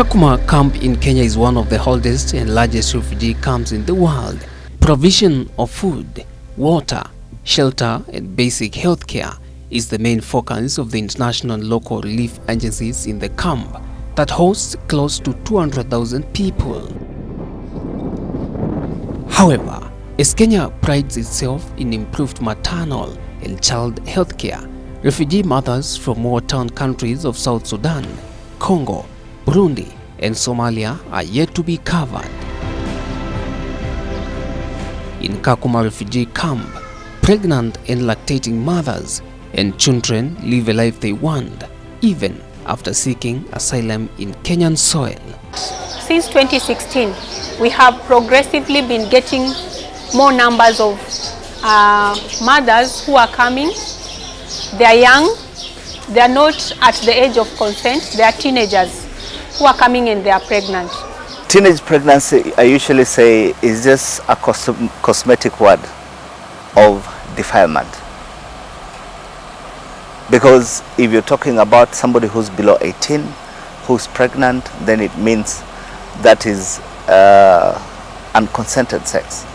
Kakuma camp in Kenya is one of the oldest and largest refugee camps in the world. Provision of food, water, shelter and basic health care is the main focus of the international and local relief agencies in the camp that hosts close to 200,000 people. However, as Kenya prides itself in improved maternal and child health care, refugee mothers from war-torn countries of South Sudan, Congo, Burundi and Somalia are yet to be covered. In Kakuma refugee camp, pregnant and lactating mothers and children live a life they want, even after seeking asylum in Kenyan soil. Since 2016, we have progressively been getting more numbers of mothers who are coming. They are young, they are not at the age of consent, they are teenagers who are coming and they are pregnant. Teenage pregnancy, I usually say, is just a cosmetic word of defilement. Because if you're talking about somebody who's below 18, who's pregnant, then it means that is unconsented sex.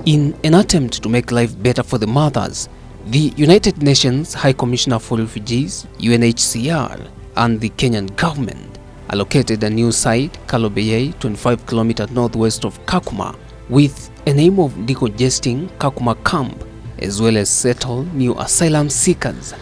In an attempt to make life better for the mothers, the United Nations High Commissioner for Refugees, UNHCR, and the Kenyan government allocated a new site, Kalobeyei, 25 kilometers northwest of Kakuma, with an aim of decongesting Kakuma camp, as well as settle new asylum seekers.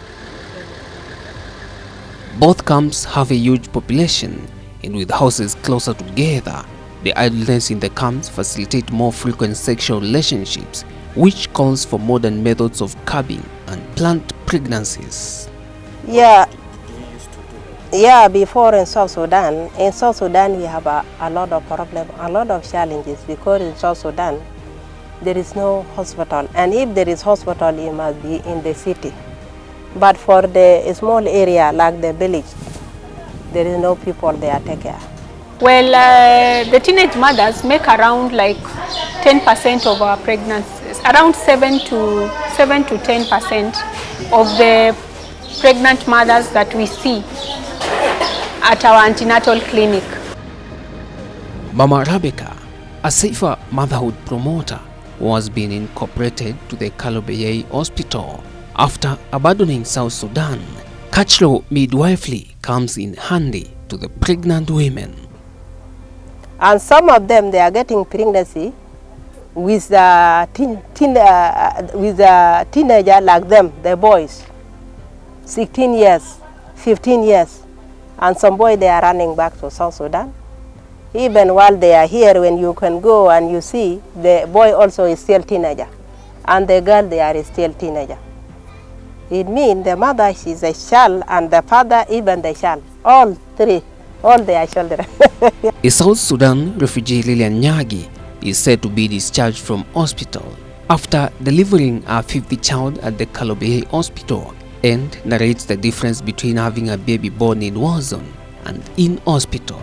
Both camps have a huge population, and with houses closer together, the idleness in the camps facilitate more frequent sexual relationships, which calls for modern methods of curbing unplanned pregnancies. Yeah, before in South Sudan we have a lot of problems, a lot of challenges, because in South Sudan there is no hospital, and if there is hospital it must be in the city. But for the small area like the village, there is no people there take care. Well, the teenage mothers make around like 10% of our pregnancies, around 7 to 10% of the pregnant mothers that we see at our antenatal clinic. Mama Rebecca, a safer motherhood promoter, was being incorporated to the Kalobeyei hospital after abandoning South Sudan. Cultural midwifery comes in handy to the pregnant women. And some of them, they are getting pregnancy with a teenager like them, the boys, 16 years, 15 years. And some boy, they are running back to South Sudan. Even while they are here, when you can go and you see, the boy also is still teenager. And the girl, they are still teenager. It means the mother, she's a child, and the father, even the child. All three, all their children. A South Sudan refugee, Lilian Nyagi, is said to be discharged from hospital after delivering a 50th child at the Kalobeyei hospital, and narrates the difference between having a baby born in war zone and in hospital.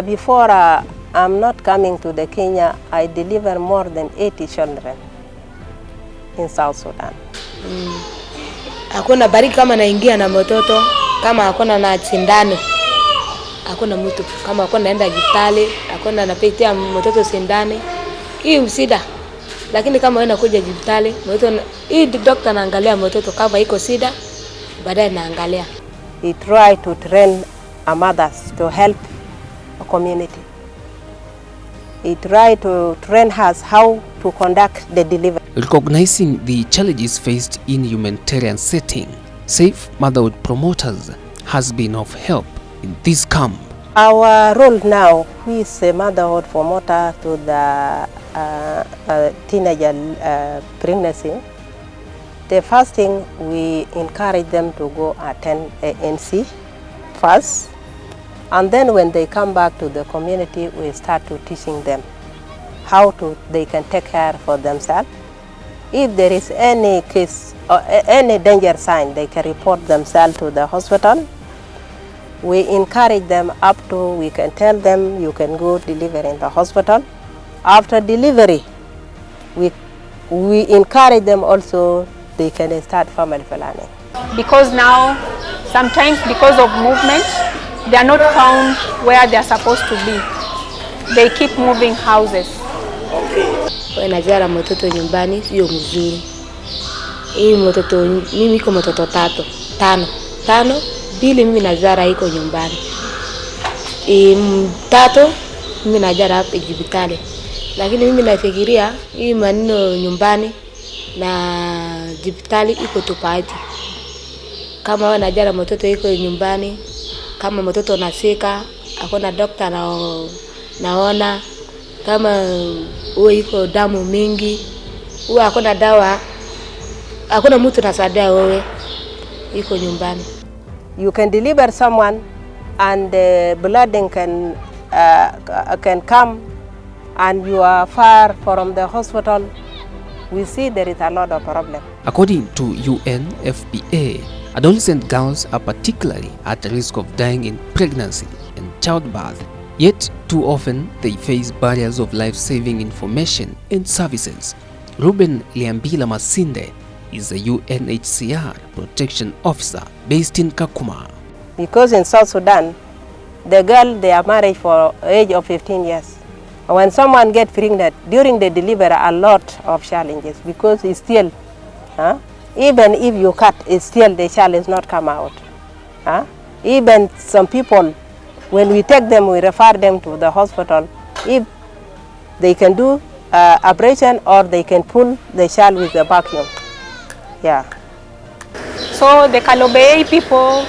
Before I'm not coming to the Kenya, I deliver more than 80 children in South Sudan. Hakuna bariki kama naingia na mtoto, kama hakuna na sindano. Hakuna mtu, kama hakuna naenda hospitali, hakuna napitia mtoto sindani. Hii msida. Lakini kama wewe unakuja hospitali, mtoto hii daktari anaangalia mtoto kama iko sida, baadaye anaangalia. We try to train our mothers to help a community. We try to train us how to conduct the delivery. Recognizing the challenges faced in humanitarian setting, Safe Motherhood Promoters has been of help in this camp. Our role now, who is a motherhood promoter to the teenager pregnancy, the first thing we encourage them to go attend ANC first, and then when they come back to the community, we start to teaching them how they can take care for themselves. If there is any case or any danger sign, they can report themselves to the hospital. We encourage them up to, we can tell them you can go deliver in the hospital. After delivery, we encourage them also, they can start family planning. Because now, sometimes because of movement, they are not found where they are supposed to be. They keep moving houses. Najara mtoto nyumbani sio mzuri. Hii mtoto mimi iko mtoto tano. Bili mimi najara iko nyumbani. Tatu mimi najara hapa hospitali. Lakini mimi nafikiria hii maneno nyumbani na hospitali iko tofauti. Kama wewe najara mtoto iko nyumbani, kama mtoto nasika, hakuna daktari naona, kama wewe iko damu mingi, wewe hakuna dawa, hakuna mtu nasaidia wewe iko nyumbani. You can deliver someone and blood can come and you are far from the hospital. We see there is a lot of problem. According to UNFPA, adolescent girls are particularly at risk of dying in pregnancy and childbirth. Yet, too often, they face barriers of life-saving information and services. Ruben Liambila Masinde is a UNHCR protection officer based in Kakuma. Because in South Sudan, the girl, they are married for age of 15 years. When someone gets pregnant, during the delivery, a lot of challenges because it's still, even if you cut, it's still the child is not come out. Even some people, when we take them, we refer them to the hospital. If they can do abrasion or they can pull the child with the vacuum. Yeah. So the Kalobei people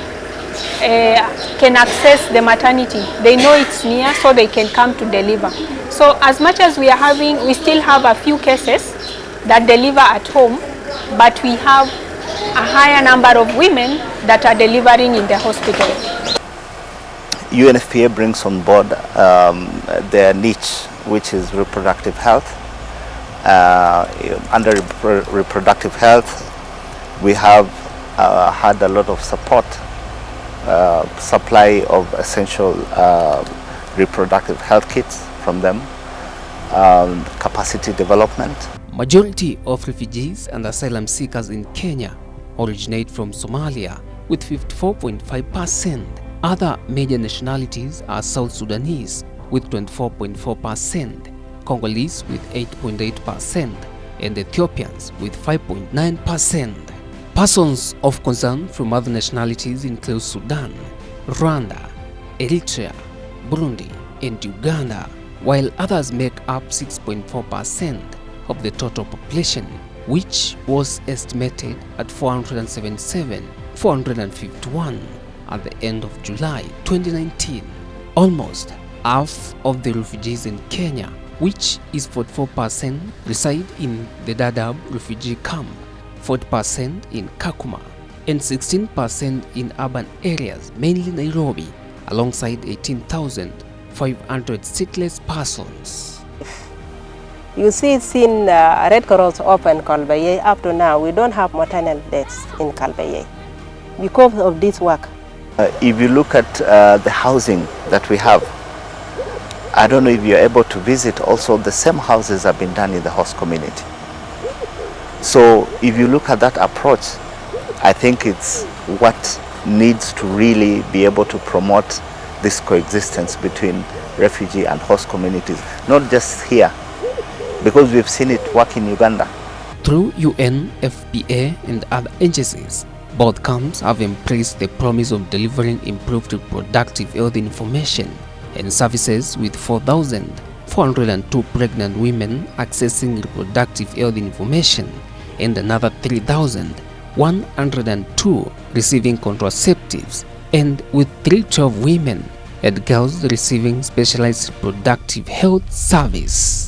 can access the maternity. They know it's near, so they can come to deliver. So as much as we are having, we still have a few cases that deliver at home, but we have a higher number of women that are delivering in the hospital. UNFPA brings on board their niche, which is reproductive health. Under reproductive health, we have had a lot of support, supply of essential reproductive health kits from them, capacity development. Majority of refugees and asylum seekers in Kenya originate from Somalia with 54.5%. Other major nationalities are South Sudanese with 24.4%, Congolese with 8.8%, and Ethiopians with 5.9%. Persons of concern from other nationalities include Sudan, Rwanda, Eritrea, Burundi, and Uganda, while others make up 6.4% of the total population, which was estimated at 451 at the end of July 2019. Almost half of the refugees in Kenya, which is 44%, reside in the Dadaab refugee camp, 40% in Kakuma, and 16% in urban areas, mainly Nairobi, alongside 18,500 stateless persons. You see, since Red Cross opened Kalbaye, up to now, we don't have maternal deaths in Kalbaye because of this work. If you look at the housing that we have, I don't know if you're able to visit, also the same houses have been done in the host community. So if you look at that approach, I think it's what needs to really be able to promote this coexistence between refugee and host communities, not just here, because we've seen it work in Uganda. Through UNFPA and other agencies, both camps have embraced the promise of delivering improved reproductive health information and services, with 4,402 pregnant women accessing reproductive health information and another 3,102 receiving contraceptives, and with 312 women and girls receiving specialized reproductive health service.